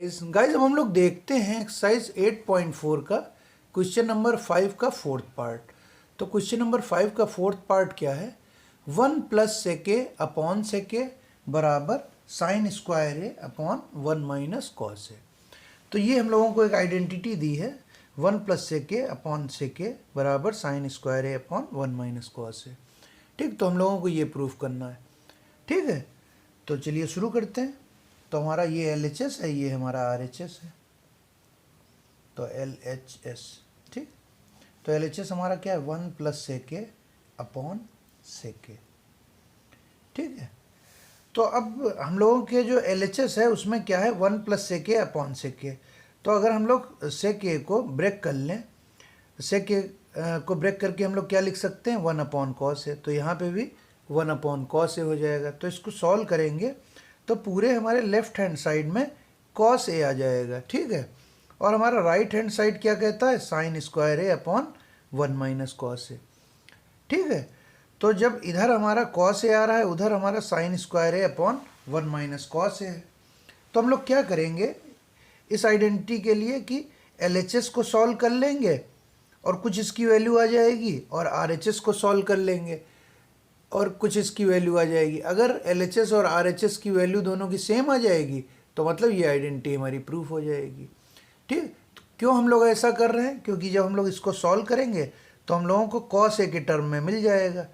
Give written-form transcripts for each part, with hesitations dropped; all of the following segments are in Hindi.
गाइस अब हम लोग देखते हैं एक्सरसाइज 8.4 का क्वेश्चन नंबर 5 का फोर्थ पार्ट। तो क्वेश्चन नंबर 5 का फोर्थ पार्ट क्या है? 1 प्लस सेके अपॉन सेके बराबर साइन स्क्वायर ए अपॉन 1 माइनस कॉस ए। तो ये हम लोगों को एक आइडेंटिटी दी है, 1 प्लस सेके अपॉन सेके बराबर साइन स्क्वायर ए अपॉन 1 माइनस कॉस ए। ठीक, तो हम लोगों को ये प्रूफ करना है। ठीक है, तो चलिए शुरू करते हैं। तो हमारा ये LHS है, ये हमारा RHS है, तो LHS। ठीक, तो LHS हमारा क्या है? 1 प्लस सेके अपॉन सेके। ठीक है, तो अब हम लोगों के जो LHS है उसमें क्या है? 1 प्लस सेके अपॉन सेके। तो अगर हम लोग सेके को ब्रेक कर लें, सेके को ब्रेक करके हम लोग क्या लिख सकते हैं? 1 अपॉन कॉस है। तो यहाँ पे भी 1 अपॉन कॉस ए हो जाएगा। तो इसको सॉल्व करेंगे तो पूरे हमारे लेफ्ट हैंड साइड में कॉस ए आ जाएगा। ठीक है, और हमारा राइट हैंड साइड क्या कहता है? साइन स्क्वायर ए अपॉन 1 माइनस कॉस ए। ठीक है, तो जब इधर हमारा कॉस ए आ रहा है, उधर हमारा साइन स्क्वायर ए अपॉन 1 माइनस कॉस ए है। तो हम लोग क्या करेंगे इस आइडेंटिटी के लिए कि LHS को सॉल्व कर लेंगे और कुछ इसकी वैल्यू आ जाएगी, और RHS को सॉल्व कर लेंगे और कुछ इसकी वैल्यू आ जाएगी। अगर LHS और RHS की वैल्यू दोनों की सेम आ जाएगी तो मतलब ये आइडेंटिटी हमारी प्रूफ हो जाएगी। ठीक, तो क्यों हम लोग ऐसा कर रहे हैं? क्योंकि जब हम लोग इसको सॉल्व करेंगे तो हम लोगों को कॉस ए के टर्म में मिल जाएगा,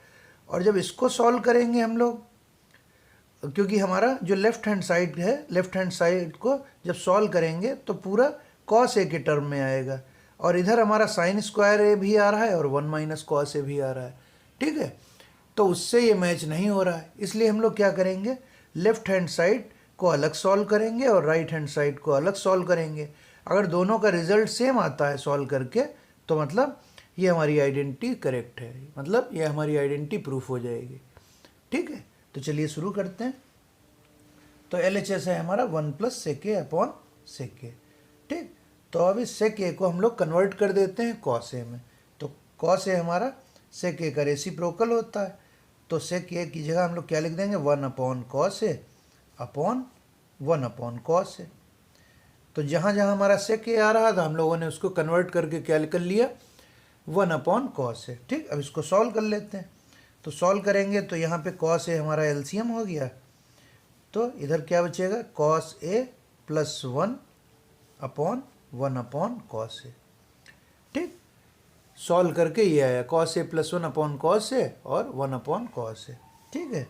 और जब इसको सॉल्व करेंगे हम लोग, क्योंकि हमारा जो लेफ्ट हैंड साइड है, लेफ्ट हैंड साइड को जब सॉल्व करेंगे तो पूरा कॉस ए के टर्म में आएगा, और इधर हमारा साइन स्क्वायर ए भी आ रहा है और 1 माइनस कॉस ए भी आ रहा है। ठीक है, तो उससे ये मैच नहीं हो रहा है, इसलिए हम लोग क्या करेंगे? लेफ्ट हैंड साइड को अलग सॉल्व करेंगे और राइट हैंड साइड को अलग सॉल्व करेंगे। अगर दोनों का रिजल्ट सेम आता है सॉल्व करके तो मतलब ये हमारी आइडेंटिटी करेक्ट है, मतलब ये हमारी आइडेंटिटी प्रूफ हो जाएगी। ठीक है, तो चलिए शुरू करते हैं। तो LHS है हमारा 1 प्लस सेके अपॉन सेके। ठीक, तो अब इस सेके को हम लोग कन्वर्ट कर देते हैं कॉस ए में। तो कॉस ए हमारा सेके का रेसिप्रोकल होता है, तो सेके की जगह हम लोग क्या लिख देंगे? 1 upon cos A upon 1 upon cos A. तो जहाँ जहाँ हमारा सेके आ रहा था हम लोगों ने उसको कन्वर्ट करके क्या कर लिया? 1 अपॉन कॉस ए। ठीक, अब इसको सॉल्व कर लेते हैं। तो सॉल्व करेंगे तो यहाँ पे कॉस ए हमारा LCM हो गया, तो इधर क्या बचेगा? Cos A plus 1 upon cos A. ठीक, सॉल्व करके ये आया cos A plus 1 upon cos A और 1 अपॉन कॉस ए। ठीक है,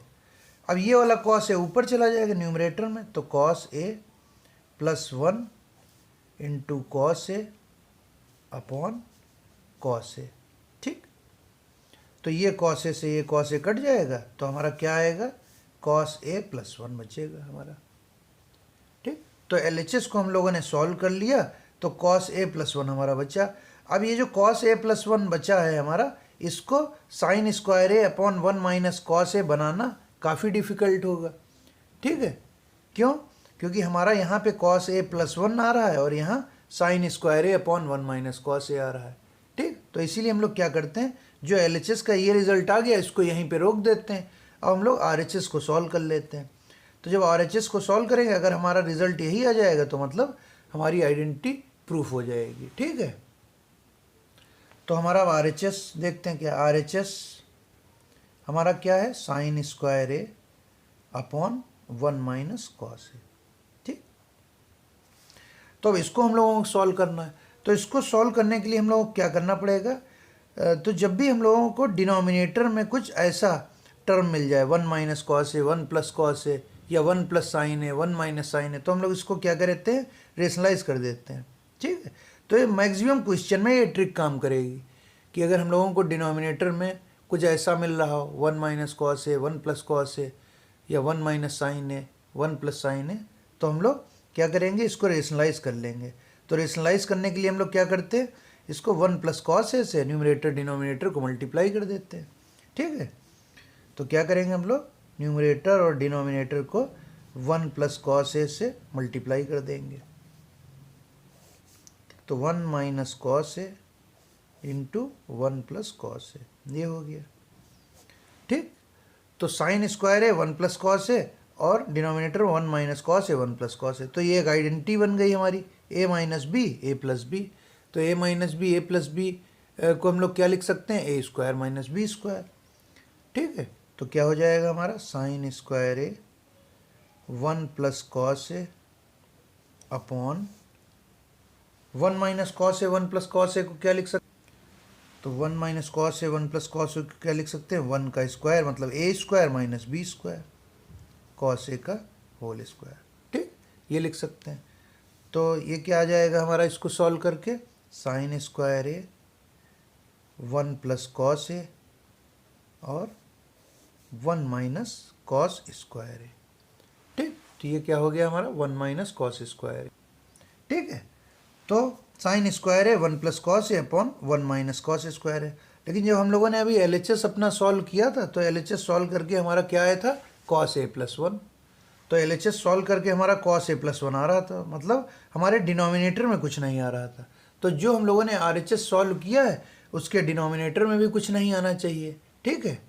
अब ये वाला कॉस ए ऊपर चला जाएगा न्यूमरेटर में, तो cos A plus 1 into cos A upon cos A. ठीक, तो ये कॉस ए से ये कॉस ए कट जाएगा, तो हमारा क्या आएगा? कॉस ए प्लस 1 बचेगा हमारा। ठीक, तो LHS को हम लोगों ने सॉल्व कर लिया, तो कॉस ए प्लस 1 हमारा बचा। अब ये जो कॉस ए प्लस 1 बचा है हमारा, इसको साइन स्क्वायर ए अपॉन 1 माइनस कॉस ए बनाना काफ़ी डिफिकल्ट होगा। ठीक है, क्यों? क्योंकि हमारा यहाँ पे कॉस ए प्लस 1 आ रहा है और यहाँ साइन स्क्वायर ए अपॉन 1 माइनस कॉस ए आ रहा है। ठीक, तो इसीलिए हम लोग क्या करते हैं, जो LHS का ये रिजल्ट आ गया इसको यहीं पे रोक देते हैं। अब हम लोग RHS को सॉल्व कर लेते हैं। तो जब RHS को सॉल्व करेंगे, अगर हमारा रिजल्ट यही आ जाएगा तो मतलब हमारी आइडेंटिटी प्रूफ हो जाएगी। ठीक है, तो हमारा RHS देखते हैं क्या? RHS हमारा क्या है? साइन स्क्वायर ए अपॉन 1 माइनस कॉस ए। ठीक, तो अब इसको हम लोगों को सॉल्व करना है। तो इसको सॉल्व करने के लिए हम लोगों को क्या करना पड़ेगा? तो जब भी हम लोगों को डिनोमिनेटर में कुछ ऐसा टर्म मिल जाए, 1 minus cos A, 1 plus cos ए, या 1 plus sine A, 1 minus sine A, तो हम लोग इसको क्या करते हैं? रेशनलाइज कर देते हैं। ठीक है, तो ये मैक्सिमम क्वेश्चन में ये ट्रिक काम करेगी कि अगर हम लोगों को डिनोमिनेटर में कुछ ऐसा मिल रहा हो, 1 minus cos A, 1 plus cos ए, या 1 minus sine A, 1 plus sine A, तो हम लोग क्या करेंगे? इसको रेशनलाइज कर लेंगे। तो रेशनलाइज करने के लिए हम लोग क्या करते हैं? इसको 1 प्लस कॉस ए से न्यूमरेटर डिनोमिनेटर को मल्टीप्लाई कर देते हैं। ठीक है, तो क्या करेंगे हम लोग? न्यूमरेटर और डिनोमिनेटर को 1 प्लस कॉस ए से मल्टीप्लाई कर देंगे, तो 1 माइनस कॉस ए इंटू 1 प्लस कॉस ए, ये हो गया। ठीक, तो साइन स्क्वायर है 1 प्लस कॉस ए और denominator 1 minus cos A 1 plus cos ए। तो ये एक आइडेंटिटी बन गई हमारी, ए minus B A plus B. तो ए minus B A plus B को हम लोग क्या लिख सकते हैं, ए स्क्वायर माइनस बी स्क्वायर। ठीक है, तो क्या हो जाएगा हमारा sign square A 1 plus cos A upon 1 minus cos A 1 plus cos A को क्या लिख सकते हैं, तो 1 minus cos A 1 plus cos A को क्या लिख सकते हैं, 1 का स्क्वायर मतलब A square minus B square cos A का होल स्क्वायर। ठीक, ये लिख सकते हैं। तो ये क्या आ जाएगा हमारा, इसको सॉल्व करके साइन स्क्वायर ए 1 प्लस कॉस ए और 1 माइनस कॉस स्क्वायर ए। ठीक, तो ये क्या हो गया हमारा 1 माइनस कॉस स्क्वायर ए। ठीक है, तो साइन स्क्वायर है 1 plus cos A upon 1 minus cos square है। लेकिन जब हम लोगों ने अभी LHS अपना सॉल्व किया था, तो LHS सॉल्व करके हमारा क्या आया था, कॉस ए प्लस 1। तो LHS सॉल्व करके हमारा कॉस ए प्लस 1 आ रहा था, मतलब हमारे डिनोमिनेटर में कुछ नहीं आ रहा था। तो जो हम लोगों ने RHS सॉल्व किया है उसके डिनोमिनेटर में भी कुछ नहीं आना चाहिए। ठीक है,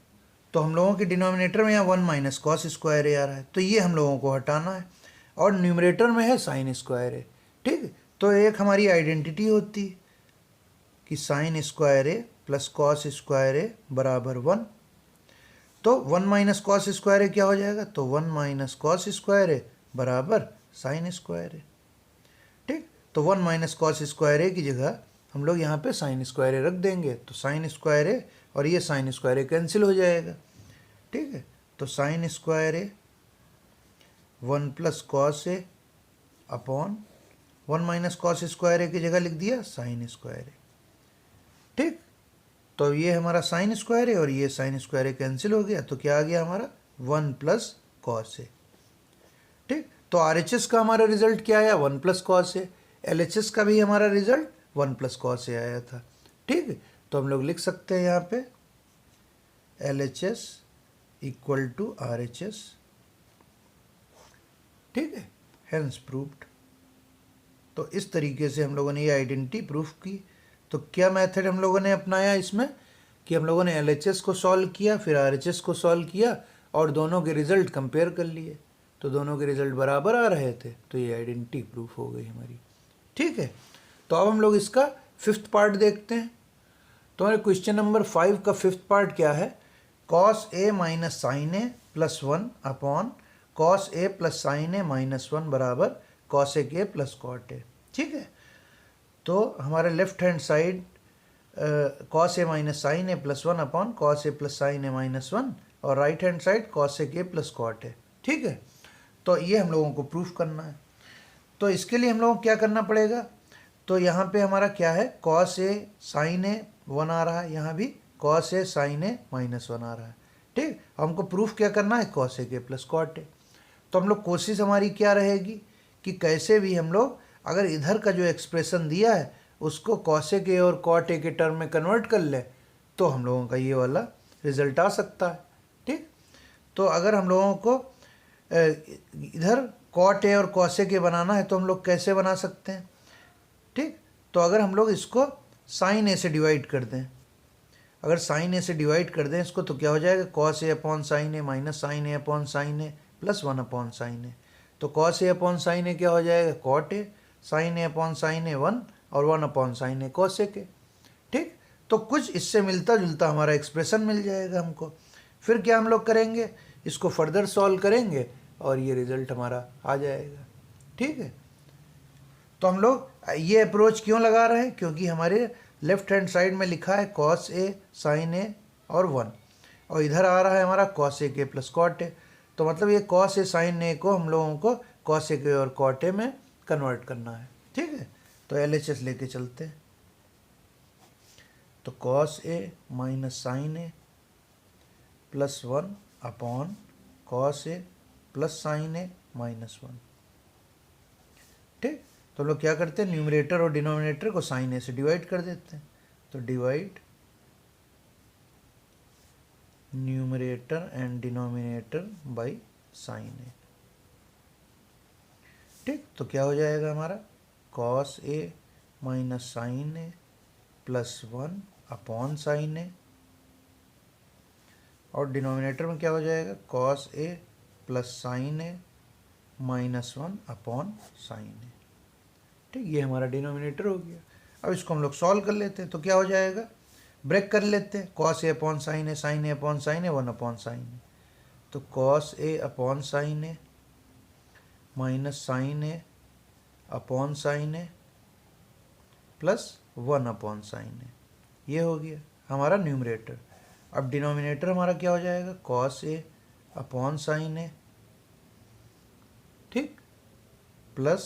तो हम लोगों के डिनोमिनेटर में यहाँ 1 माइनस कॉस स्क्वायर ए आ रहा है, तो ये हम लोगों को हटाना है। और न्यूमरेटर में है साइन स्क्वायर ए। ठीक है, तो एक हमारी आइडेंटिटी होती है कि साइन स्क्वायर ए प्लस कॉस स्क्वायर ए बराबर 1। तो 1 माइनस कॉस स्क्वायर ए क्या हो जाएगा, तो 1 माइनस कॉस स्क्वायर ए बराबर साइन स्क्वायर ए। ठीक, तो 1 माइनस कॉस स्क्वायर ए की जगह हम लोग यहाँ पे साइन स्क्वायर ए रख देंगे, तो साइन स्क्वायर ए और ये साइन स्क्वायर ए कैंसिल हो जाएगा। ठीक है, तो sign square A 1 plus cos A upon 1 minus cos square A की जगह लिख दिया साइन स्क्वायर ए। ठीक, तो ये हमारा साइन स्क्वायर है और ये साइन स्क्वायर है कैंसिल हो गया, तो क्या आ गया हमारा 1 प्लस कॉस ए। ठीक, तो RHS का हमारा रिजल्ट क्या आया, 1 प्लस कॉस ए। LHS का भी हमारा रिजल्ट 1 प्लस कॉस ए आया था। ठीक है, तो हम लोग लिख सकते हैं यहाँ पे LHS इक्वल टू RHS। ठीक है, हेंस प्रूव्ड। तो इस तरीके से हम लोगों ने ये आइडेंटिटी प्रूफ की। तो क्या मेथड हम लोगों ने अपनाया इसमें, कि हम लोगों ने LHS को सॉल्व किया, फिर RHS को सॉल्व किया और दोनों के रिजल्ट कंपेयर कर लिए, तो दोनों के रिजल्ट बराबर आ रहे थे, तो ये आइडेंटिटी प्रूफ हो गई हमारी। ठीक है, तो अब हम लोग इसका 5th पार्ट देखते हैं। तो हमारे क्वेश्चन नंबर 5 का 5th पार्ट क्या है, cos A minus sine A plus 1 upon cos A plus sine A minus 1 बराबर कॉस ए के प्लस कॉट ए। ठीक है, तो हमारे left hand side cos A minus sine A plus 1 upon cos A plus sine A minus 1 और right hand side cos A के प्लस कॉट ए। ठीक है, तो ये हम लोगों को प्रूफ करना है। तो इसके लिए हम लोगों को क्या करना पड़ेगा, तो यहाँ पे हमारा क्या है, कॉस ए साइन ए 1 आ रहा है, यहाँ भी cos A sine A minus 1 आ रहा है। ठीक, हमको प्रूफ क्या करना है, कॉस ए के प्लस कॉट ए। तो हम लोग कोशिश हमारी क्या रहेगी कि कैसे भी हम लोग अगर इधर का जो एक्सप्रेशन दिया है उसको कॉस ए के और कॉट ए के टर्म में कन्वर्ट कर ले, तो हम लोगों का ये वाला रिजल्ट आ सकता है। ठीक, तो अगर हम लोगों को इधर कॉट ए और कॉस ए के बनाना है तो हम लोग कैसे बना सकते हैं। ठीक, तो अगर हम लोग इसको साइन ए से डिवाइड कर दें, अगर साइन ए से डिवाइड कर दें इसको, तो क्या हो जाएगा, cos A upon sine A minus sine A upon sine A plus 1 upon sine A. तो cos A upon sine A क्या हो जाएगा, cot A, sine A upon sine A 1 और 1 upon sine A cos A के। ठीक, तो कुछ इससे मिलता जुलता हमारा एक्सप्रेशन मिल जाएगा हमको। फिर क्या हम लोग करेंगे, इसको फर्दर सॉल्व करेंगे और ये रिजल्ट हमारा आ जाएगा। ठीक है, तो हम लोग ये अप्रोच क्यों लगा रहे हैं, क्योंकि हमारे लेफ्ट हैंड साइड में लिखा है कॉस ए साइन ए और 1 और इधर आ रहा है हमारा कॉस ए के प्लस कॉट ए। तो मतलब ये कॉस ए साइन ए को हम लोगों को कॉस ए के और कॉट ए में कन्वर्ट करना है। ठीक है, तो LHS लेके चलते हैं। तो cos A minus sine A plus 1 upon cos A plus sine A minus 1। ठीक, तो हम लोग क्या करते हैं, न्यूमरेटर और डिनोमिनेटर को साइन ए से डिवाइड कर देते हैं। तो divide numerator and denominator by sine A. ठीक, तो क्या हो जाएगा हमारा, cos A minus sine A plus 1 upon sine A और डिनोमिनेटर में क्या हो जाएगा, cos A plus sine A minus 1 upon sine A. ठीक, ये हमारा डिनोमिनेटर हो गया। अब इसको हम लोग सॉल्व कर लेते हैं, तो क्या हो जाएगा, ब्रेक कर लेते हैं, cos A upon sine A, sine A upon sine A, 1 upon sine A. तो cos A upon sine A minus sine A upon sine A plus 1 upon sine ए, ये हो गया हमारा न्यूमरेटर। अब डिनोमिनेटर हमारा क्या हो जाएगा, cos A upon sine A, ठीक, plus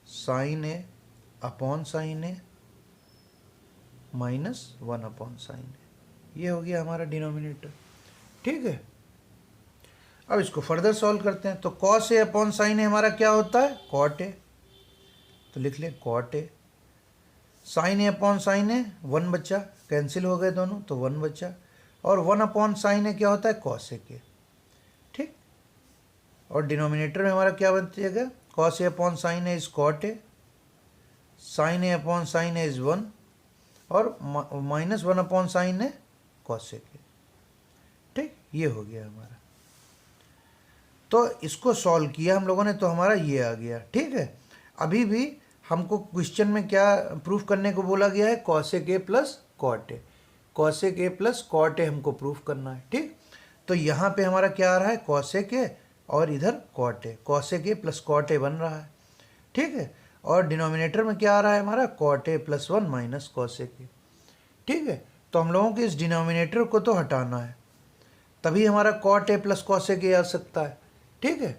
sine A upon sine A minus 1 upon sine ए, ये हो गया हमारा डिनोमिनेटर। ठीक है, अब इसको फर्दर सॉल्व करते हैं। तो cos A upon sine A हमारा क्या होता है, कॉट ए, तो लिख लें cot A. Sine A upon sine A 1 बचा, कैंसिल हो गए दोनों, तो 1 बचा, और 1 अपॉन साइन ए क्या होता है, कॉस ए के। ठीक, और डिनोमिनेटर में हमारा क्या बचेगा, cos A upon sine A is cot A, sine A upon sine A is 1, और minus 1 upon sine A cos A के। ठीक, ये हो गया हमारा। तो इसको सॉल्व किया हम लोगों ने, तो हमारा ये आ गया। ठीक है, अभी भी हमको क्वेश्चन में क्या प्रूफ करने को बोला गया है, cosec A plus cot A, cosec A plus cot A हमको प्रूफ करना है। ठीक, तो यहाँ पे हमारा क्या आ रहा है, कॉसेक ए, और इधर cot A, cosec A plus cot A बन रहा है। ठीक है, और डिनोमिनेटर में क्या आ रहा है हमारा, cot A plus 1 minus cosec A. ठीक है, तो हम लोगों को इस डिनोमिनेटर को तो हटाना है, तभी हमारा cot A plus cosec A आ सकता है। ठीक है,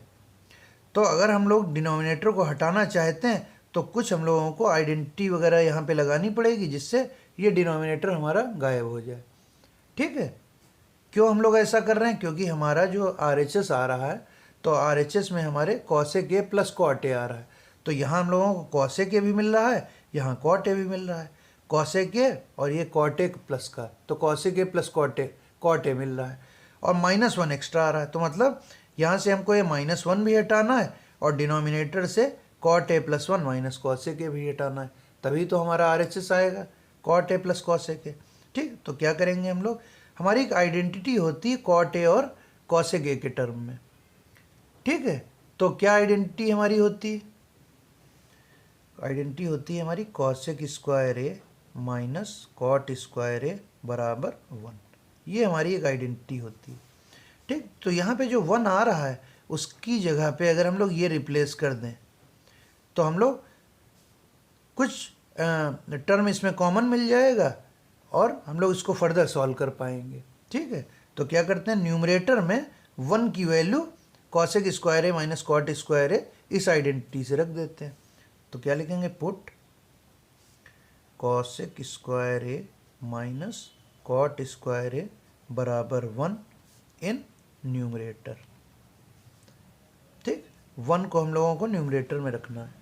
तो अगर हम लोग डिनोमिनेटर को हटाना चाहते हैं तो कुछ हम लोगों को आइडेंटिटी वगैरह यहाँ पे लगानी पड़ेगी, जिससे ये डिनोमिनेटर हमारा गायब हो जाए। ठीक है, क्यों हम लोग ऐसा कर रहे हैं, क्योंकि हमारा जो RHS आ रहा है, तो RHS में हमारे cosec A plus cot A आ रहा है, तो यहाँ हम लोगों को कॉसेक ए भी मिल रहा है, यहाँ कॉट ए भी मिल रहा है, कॉसेक ए और ये कॉट ए प्लस का, तो cosec A plus cot A मिल रहा है, और माइनस 1 एक्स्ट्रा आ रहा है। तो मतलब यहाँ से हमको ये माइनस 1 भी हटाना है, और डिनोमिनेटर से cot A plus 1 minus cosec A भी हटाना है, तभी तो हमारा RHS आएगा, cot A plus cosec A. ठीक, तो क्या करेंगे हम लोग, हमारी एक आइडेंटिटी होती है कॉट ए और कॉसेक ए के टर्म में। ठीक है, तो क्या आइडेंटिटी हमारी होती है, आइडेंटिटी होती है हमारी cosec square A minus cot square ए बराबर 1, ये हमारी एक आइडेंटिटी होती है। ठीक, तो यहाँ पे जो 1 आ रहा है उसकी जगह पे अगर हम लोग ये रिप्लेस कर दें, तो हम लोग कुछ टर्म इसमें कॉमन मिल जाएगा, और हम लोग इसको फर्दर सॉल्व कर पाएंगे। ठीक है, तो क्या करते हैं, न्यूमरेटर में 1 की value cosec square A minus cot square ए इस आइडेंटिटी से रख देते हैं। तो क्या लिखेंगे, put cosec square A minus cot square ए बराबर 1 इन न्यूमरेटर। ठीक, 1 को हम लोगों को न्यूमरेटर में रखना है।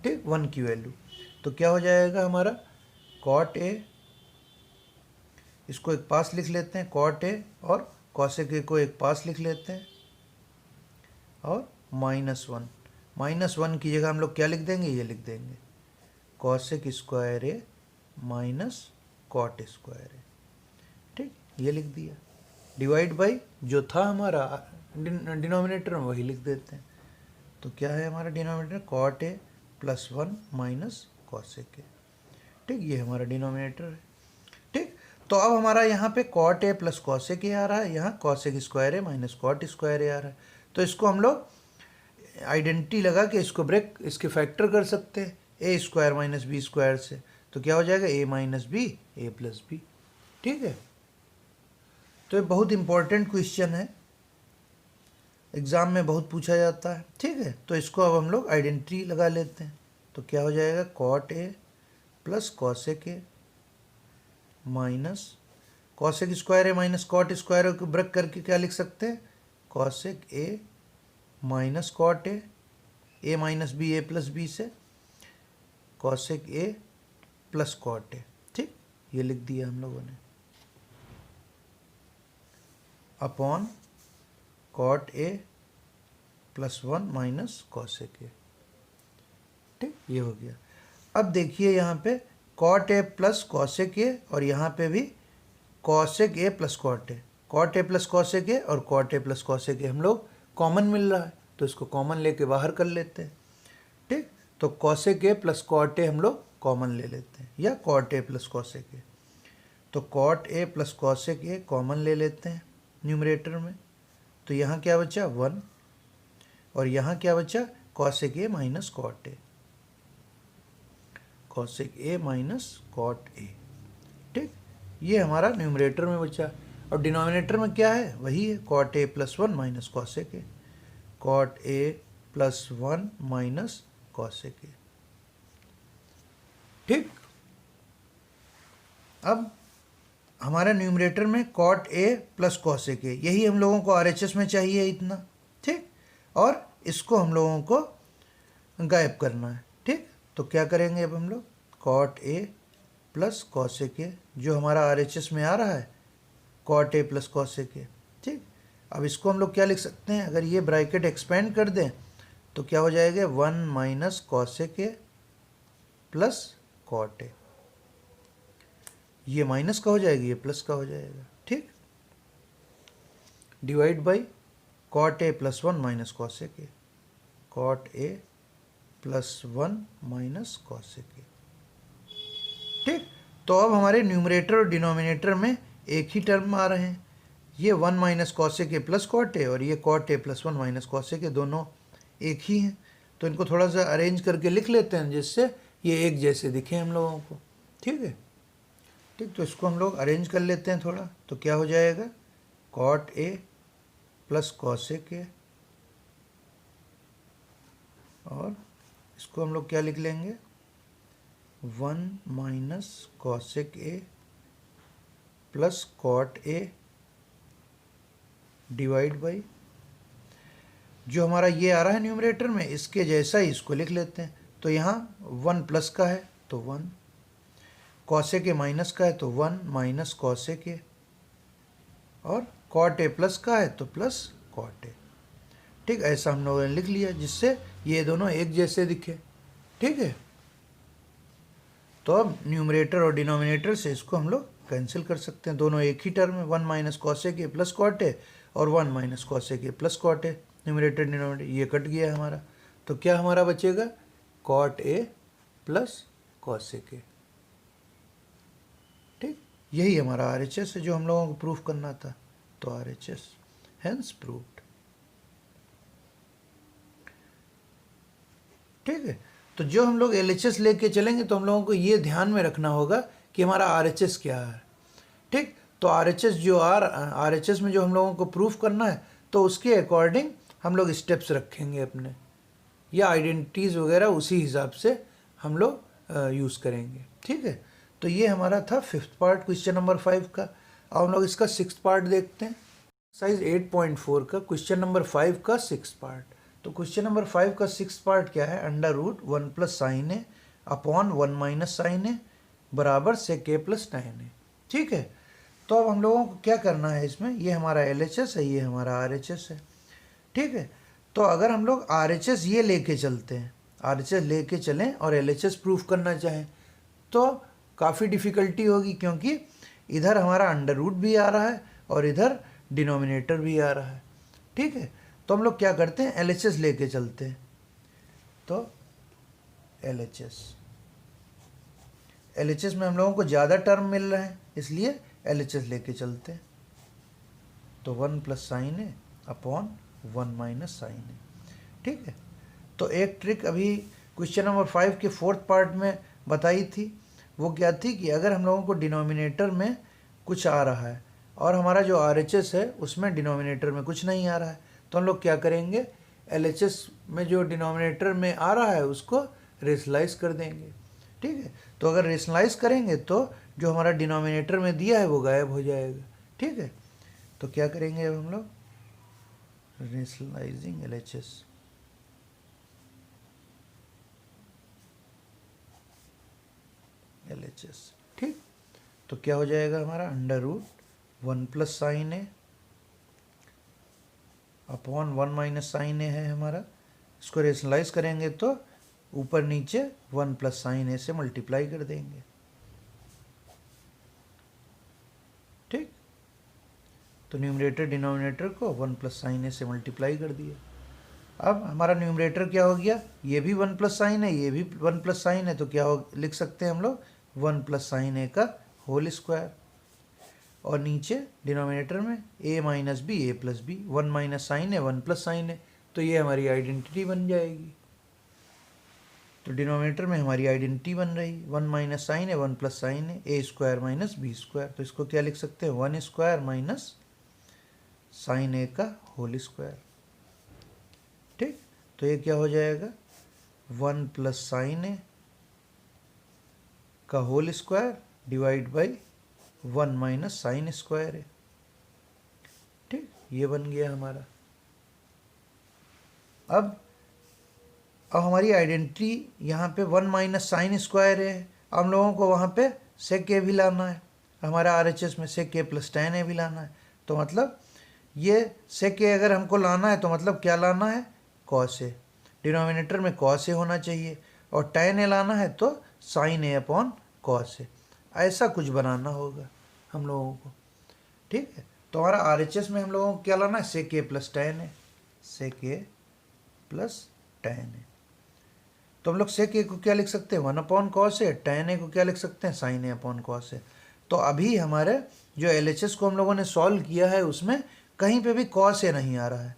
ठीक, 1 की वैल्यू, तो क्या हो जाएगा हमारा, कॉट ए, इसको एक पास लिख लेते हैं, कॉट ए, और कॉसेक ए को एक पास लिख लेते हैं, और माइनस 1 की जगह हम लोग क्या लिख देंगे, ये लिख देंगे cosec square A minus cot square ए। ठीक, ये लिख दिया, डिवाइड बाई जो था हमारा डिनोमिनेटर में वही लिख देते हैं। तो क्या है हमारा denominator, cot A plus 1 minus cosec A. ठीक, ये हमारा डिनोमिनेटर है। ठीक, तो अब हमारा यहाँ पे cot A plus cosec A आ रहा है, यहाँ cosec square A minus cot square A आ रहा है। तो इसको हम लोग आइडेंटिटी लगा के इसको ब्रेक, इसके फैक्टर कर सकते हैं, ए स्क्वायर माइनस बी स्क्वायर से। तो क्या हो जाएगा, ए minus B A plus B. ठीक है, तो ये बहुत इंपॉर्टेंट क्वेश्चन है, एग्ज़ाम में बहुत पूछा जाता है। ठीक है, तो इसको अब हम लोग आइडेंटिटी लगा लेते हैं। तो क्या हो जाएगा, cot A plus cosec A minus cosec square A minus cot square को ब्रेक करके क्या लिख सकते हैं, cosec A minus cot A minus B A plus B से cosec A plus cot A. ठीक, ये लिख दिया हम लोगों ने, upon cot A plus 1 minus cosec A. ठीक, ये हो गया। अब देखिए यहाँ पे cot A plus cosec A, और यहाँ पे भी cosec A plus cot A plus cosec A और cot A plus cosec A हम लोग कॉमन मिल रहा है, तो इसको कॉमन लेके बाहर कर लेते हैं। ठीक, तो cosec A plus cot A हम लोग कॉमन ले लेते हैं, या cot A plus cosec A. तो cot A plus cosec A common ले लेते हैं न्यूमरेटर में। तो यहाँ क्या बचा 1, और यहाँ क्या बचा cosec A minus cot A, cosec A minus cot A. ठीक, ये हमारा न्यूमरेटर में बचा। और डिनोमिनेटर में क्या है, वही है cot A plus 1 minus cosec A, cot A plus 1 minus cosec A. ठीक, अब हमारे न्यूमरेटर में cot A plus cosec A, यही हम लोगों को आरएचएस में चाहिए इतना। ठीक, और इसको हम लोगों को गायब करना है। ठीक, तो क्या करेंगे अब हम लोग, cot A plus cosec A, जो हमारा आरएचएस में आ रहा है cot A plus cosec A. ठीक, अब इसको हम लोग क्या लिख सकते हैं, अगर ये ब्रैकेट एक्सपेंड कर दें तो क्या हो जाएगा 1 minus cosec A plus cot A. ये माइनस का हो जाएगा, ये प्लस का हो जाएगा। ठीक, divide by cot A plus 1 minus cosec A, cot A plus 1 minus cosec A. ठीक, तो अब हमारे न्यूमरेटर और डिनोमिनेटर में एक ही टर्म आ रहे हैं, ये 1 minus cosec A plus cot A, और ये cot A plus 1 minus cosec A, दोनों एक ही हैं। तो इनको थोड़ा सा अरेंज करके लिख लेते हैं जिससे ये एक जैसे दिखे हम लोगों को। ठीक है, ठीक, तो इसको हम लोग अरेंज कर लेते हैं थोड़ा। तो क्या हो जाएगा, cot A plus cosec A, और इसको हम लोग क्या लिख लेंगे 1 minus cosec A plus cot A divide by, जो हमारा ये आ रहा है न्यूमरेटर में इसके जैसा ही इसको लिख लेते हैं। तो यहाँ 1 प्लस का है तो 1, कॉसेक ए माइनस का है तो 1 माइनस कॉसेक ए, और कॉट ए प्लस का है तो प्लस कॉट ए। ठीक, ऐसा हम लोगों ने लिख लिया जिससे ये दोनों एक जैसे दिखे। ठीक है, तो अब न्यूमरेटर और डिनोमिनेटर से इसको हम लोग कैंसिल कर सकते हैं, दोनों एक ही टर्म है, 1 minus cosec A plus cot A और 1 minus cosec A plus cot A. Numerator denominator ये कट गया हमारा, तो क्या हमारा बचेगा cot A plus cosec A. ठीक, यही हमारा आरएचएस है जो हम लोगों को प्रूफ करना था। तो आरएचएस हेंस प्रूव्ड। ठीक है, तो जो हम लोग एलएचएस लेके चलेंगे तो हम लोगों को ये ध्यान में रखना होगा कि हमारा आरएचएस क्या है। ठीक, तो आरएचएस जो आरएचएस में जो हम लोगों को प्रूफ करना है तो उसके अकॉर्डिंग हम लोग स्टेप्स रखेंगे अपने, या आइडेंटिटीज़ वगैरह उसी हिसाब से हम लोग यूज़ करेंगे। ठीक है, तो ये हमारा था 5th पार्ट क्वेश्चन नंबर 5 का। अब हम लोग इसका 6th पार्ट देखते हैं, एक्सरसाइज 8.4 का क्वेश्चन नंबर 5 का 6th पार्ट। तो क्वेश्चन नंबर 5 का 6th पार्ट क्या है, under root 1 plus sine A upon 1 minus sine ए बराबर सेक ए प्लस टाइन ए। ठीक है, तो अब हम लोगों को क्या करना है इसमें, ये हमारा एलएचएस है, ये हमारा आरएचएस है। ठीक है, तो अगर हम लोग आरएचएस ये लेके चलते हैं, आरएचएस लेके चलें और एलएचएस प्रूफ करना चाहें तो काफ़ी डिफ़िकल्टी होगी, क्योंकि इधर हमारा अंडर रूट भी आ रहा है और इधर डिनोमिनेटर भी आ रहा है। ठीक है, तो हम लोग क्या करते हैं एलएचएस लेके चलते हैं। तो एलएचएस में हम लोगों को ज़्यादा टर्म मिल रहे हैं इसलिए एलएचएस लेके चलते हैं। तो 1 plus sine A upon 1 minus sine A. ठीक है, तो एक ट्रिक अभी क्वेश्चन नंबर 5 के 4th पार्ट में बताई थी, वो क्या थी कि अगर हम लोगों को डिनोमिनेटर में कुछ आ रहा है और हमारा जो आरएचएस है उसमें डिनोमिनेटर में कुछ नहीं आ रहा है, तो हम लोग क्या करेंगे एलएचएस में जो डिनोमिनेटर में आ रहा है उसको रेशनलाइज कर देंगे। ठीक है, तो अगर रेशनलाइज करेंगे तो जो हमारा डिनोमिनेटर में दिया है वो गायब हो जाएगा। ठीक है, तो क्या करेंगे अब हम लोग रेशनलाइजिंग एलएचएस। ठीक, तो क्या हो जाएगा हमारा under root 1 plus sine A upon 1 minus sine ए है हमारा। इसको रेशनलाइज करेंगे तो ऊपर नीचे 1 प्लस साइन ए से मल्टीप्लाई कर देंगे। ठीक, तो तो न्यूमरेटर डिनोमिनेटर को 1 प्लस साइन ए से मल्टीप्लाई कर दिया। अब हमारा न्यूमरेटर क्या हो गया, ये भी 1 प्लस साइन है, ये भी 1 प्लस साइन है, तो क्या हो लिख सकते हैं हम लोग 1 प्लस साइन ए का होल स्क्वायर। और नीचे डिनोमिनेटर में a minus B A plus B, 1 minus sine है 1 प्लस साइन है, तो ये हमारी आइडेंटिटी बन जाएगी। तो डिनोमिनेटर में हमारी आइडेंटिटी बन रही 1 माइनस साइन है 1 प्लस साइन है, ए स्क्वायर माइनस बी स्क्वायर। तो इसको क्या लिख सकते हैं 1 स्क्वायर माइनस साइन ए का होल स्क्वायर। ठीक, तो ये क्या हो जाएगा 1 प्लस साइन ए का whole square divide by 1 minus sine square है। ठीक, ये बन गया हमारा। अब हमारी आइडेंटिटी यहाँ पे 1 माइनस साइन स्क्वायर है, हम लोगों को वहाँ पे सेक ए भी लाना है, हमारा RHS में सेक ए प्लस tan ए भी लाना है। तो मतलब ये सेक ए अगर हमको लाना है तो मतलब क्या लाना है कॉस ए, डिनोमिनेटर में कॉस ए होना चाहिए, और tan ए लाना है तो sign A upon cos A, ऐसा कुछ बनाना होगा हम लोगों को। ठीक है, तो हमारा RHS में हम लोगों को क्या लाना है सेक ए प्लस tan ए, सेक ए प्लस tan ए। तो हम लोग सेक ए को क्या लिख सकते हैं 1 अपॉन कॉस ए, tan ए को क्या लिख सकते हैं sign A upon cos A. तो अभी हमारे जो LHS को हम लोगों ने सॉल्व किया है उसमें कहीं पे भी कॉस ए नहीं आ रहा है।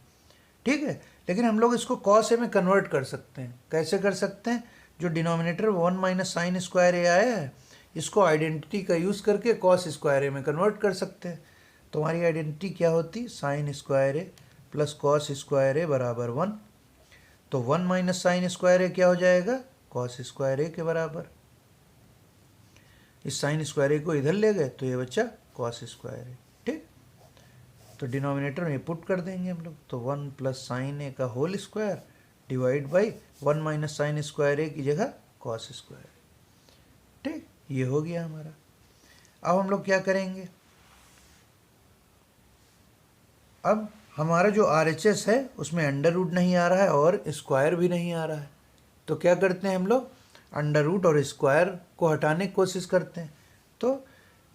ठीक है, लेकिन हम लोग इसको कॉस ए में कन्वर्ट कर सकते हैं। कैसे कर सकते हैं, जो डिनोमिनेटर 1 माइनस साइन स्क्वायर ए आया है इसको आइडेंटिटी का यूज़ करके कॉस स्क्वायर ए में कन्वर्ट कर सकते हैं। तो हमारी आइडेंटिटी क्या होती साइन स्क्वायर ए प्लस कॉस स्क्वायर ए बराबर 1। तो 1 माइनस साइन स्क्वायर ए क्या हो जाएगा कॉस स्क्वायर ए के बराबर। इस साइन स्क्वायर ए को इधर ले गए तो ये बच्चा कॉस स्क्वायर ए। ठीक, तो डिनोमिनेटर में पुट कर देंगे हम लोग, तो 1 प्लस साइन ए का whole square divide by 1 minus sine square A की जगह कॉस स्क्वायर। ठीक, ये हो गया हमारा। अब हम लोग क्या करेंगे, अब हमारा जो RHS है उसमें अंडर रूट नहीं आ रहा है और स्क्वायर भी नहीं आ रहा है, तो क्या करते हैं हम लोग अंडर रूट और स्क्वायर को हटाने की कोशिश करते हैं। तो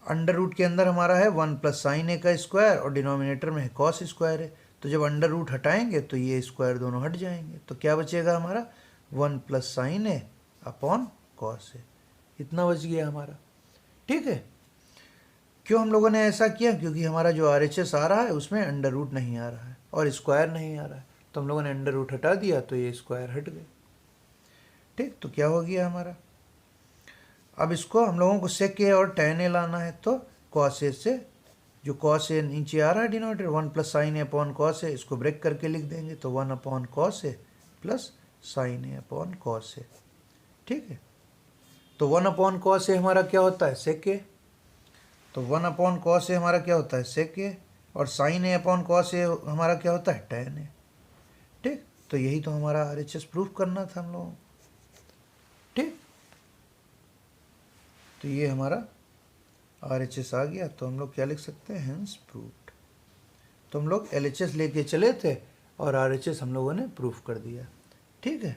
अंडर रूट के अंदर हमारा है 1 प्लस साइन ए का स्क्वायर और डिनोमिनेटर में है कॉस स्क्वायर है, तो जब अंडर रूट हटाएंगे तो ये स्क्वायर दोनों हट जाएंगे, तो क्या बचेगा हमारा 1 plus sine A upon cos A, इतना बच गया हमारा। ठीक है, क्यों हम लोगों ने ऐसा किया, क्योंकि हमारा जो RHS आ रहा है उसमें अंडर रूट नहीं आ रहा है और स्क्वायर नहीं आ रहा है, तो हम लोगों ने अंडर रूट हटा दिया तो ये स्क्वायर हट गए। ठीक, तो क्या हो गया हमारा, अब इसको हम लोगों को सेक ए और tan ए लाना है, तो कॉस ए से जो कॉस ए नीचे आ रहा है denominator 1 plus sine A upon cos A, इसको ब्रेक करके लिख देंगे, तो 1 upon cos A plus sine A upon cos A. ठीक है, तो 1 अपॉन कॉस ए हमारा क्या होता है सेक ए, तो 1 अपॉन कॉस ए हमारा क्या होता है सेक ए, और sign A upon cos A हमारा क्या होता है tan ए। ठीक, तो यही तो हमारा RHS प्रूफ करना था हम लोगों को। ठीक, तो ये हमारा RHS आ गया, तो हम लोग क्या लिख सकते हैं हेंस प्रूव्ड। तो हम लोग LHS लेके चले थे और RHS हम लोगों ने प्रूफ कर दिया। ठीक है।